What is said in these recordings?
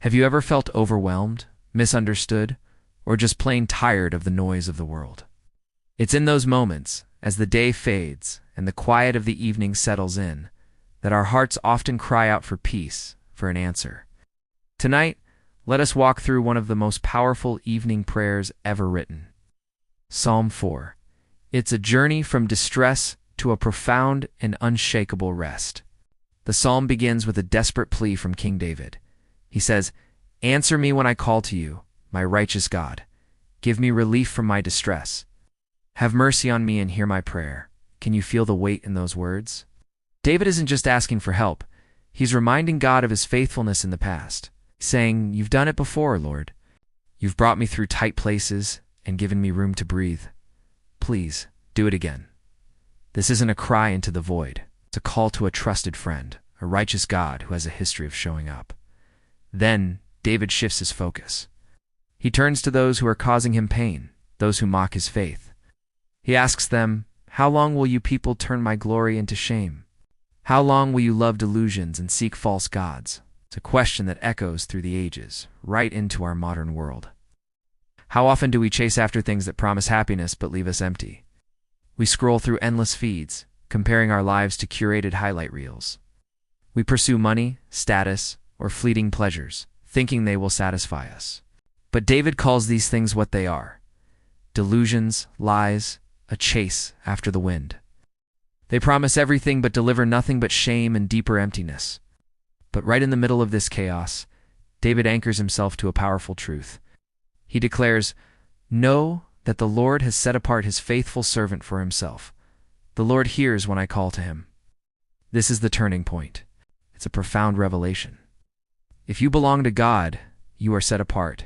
Have you ever felt overwhelmed, misunderstood, or just plain tired of the noise of the world? It's in those moments, as the day fades and the quiet of the evening settles in, that our hearts often cry out for peace, for an answer. Tonight, let us walk through one of the most powerful evening prayers ever written. Psalm 4. It's a journey from distress to a profound and unshakable rest. The psalm begins with a desperate plea from King David. He says, "Answer me when I call to you, my righteous God. Give me relief from my distress. Have mercy on me and hear my prayer." Can you feel the weight in those words? David isn't just asking for help. He's reminding God of his faithfulness in the past, saying, "You've done it before, Lord. You've brought me through tight places and given me room to breathe. Please, do it again." This isn't a cry into the void. It's a call to a trusted friend, a righteous God who has a history of showing up. Then, David shifts his focus. He turns to those who are causing him pain, those who mock his faith. He asks them, "How long will you people turn my glory into shame? How long will you love delusions and seek false gods?" It's a question that echoes through the ages, right into our modern world. How often do we chase after things that promise happiness but leave us empty? We scroll through endless feeds, comparing our lives to curated highlight reels. We pursue money, status, or fleeting pleasures, thinking they will satisfy us. But David calls these things what they are: delusions, lies, a chase after the wind. They promise everything but deliver nothing but shame and deeper emptiness. But right in the middle of this chaos, David anchors himself to a powerful truth. He declares, "Know that the Lord has set apart his faithful servant for himself. The Lord hears when I call to him." This is the turning point. It's a profound revelation. If you belong to God, you are set apart.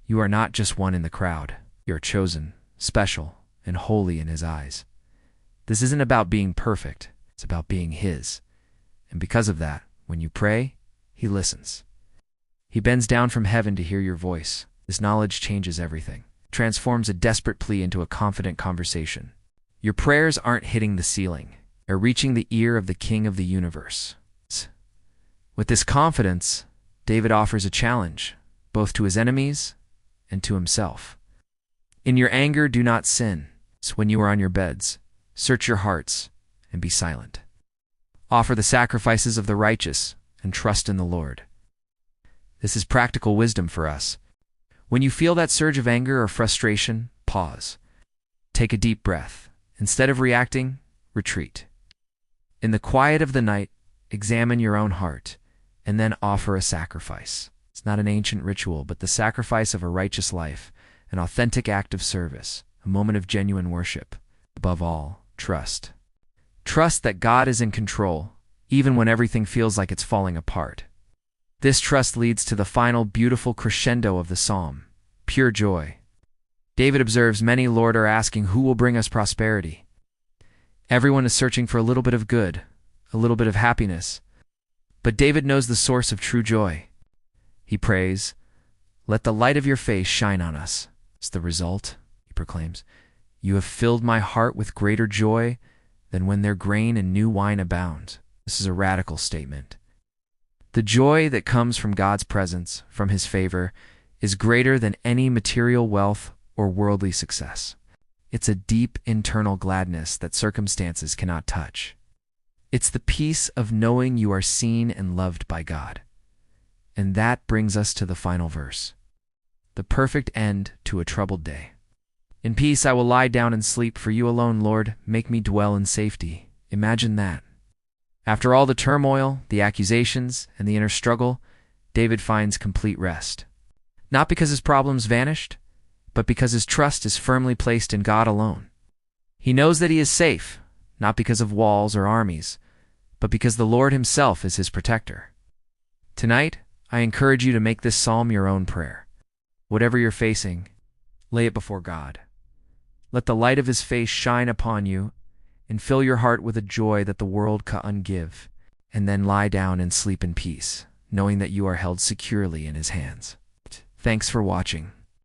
You are not just one in the crowd. You are chosen, special, and holy in his eyes. This isn't about being perfect. It's about being his. And because of that, when you pray, he listens. He bends down from heaven to hear your voice. This knowledge changes everything. It transforms a desperate plea into a confident conversation. Your prayers aren't hitting the ceiling. They're reaching the ear of the King of the universe. With this confidence, David offers a challenge, both to his enemies and to himself. In your anger, do not sin. When you are on your beds, search your hearts and be silent. Offer the sacrifices of the righteous and trust in the Lord. This is practical wisdom for us. When you feel that surge of anger or frustration, pause. Take a deep breath. Instead of reacting, retreat. In the quiet of the night, examine your own heart and then offer a sacrifice. It's not an ancient ritual, but the sacrifice of a righteous life, an authentic act of service, a moment of genuine worship. Above all, trust. Trust that God is in control, even when everything feels like it's falling apart. This trust leads to the final beautiful crescendo of the psalm, pure joy. David observes, "Many, Lord, are asking, who will bring us prosperity?" Everyone is searching for a little bit of good, a little bit of happiness. But David knows the source of true joy. He prays, "Let the light of your face shine on us." It's the result, he proclaims. "You have filled my heart with greater joy than when their grain and new wine abound." This is a radical statement. The joy that comes from God's presence, from his favor, is greater than any material wealth or worldly success. It's a deep internal gladness that circumstances cannot touch. It's the peace of knowing you are seen and loved by God. And that brings us to the final verse, the perfect end to a troubled day. "In peace I will lie down and sleep, for you alone, Lord, make me dwell in safety." Imagine that. After all the turmoil, the accusations, and the inner struggle, David finds complete rest. Not because his problems vanished, but because his trust is firmly placed in God alone. He knows that he is safe, not because of walls or armies, but because the Lord himself is his protector. Tonight, I encourage you to make this psalm your own prayer. Whatever you're facing, lay it before God. Let the light of his face shine upon you and fill your heart with a joy that the world can't give, and then lie down and sleep in peace, knowing that you are held securely in his hands. Thanks for watching.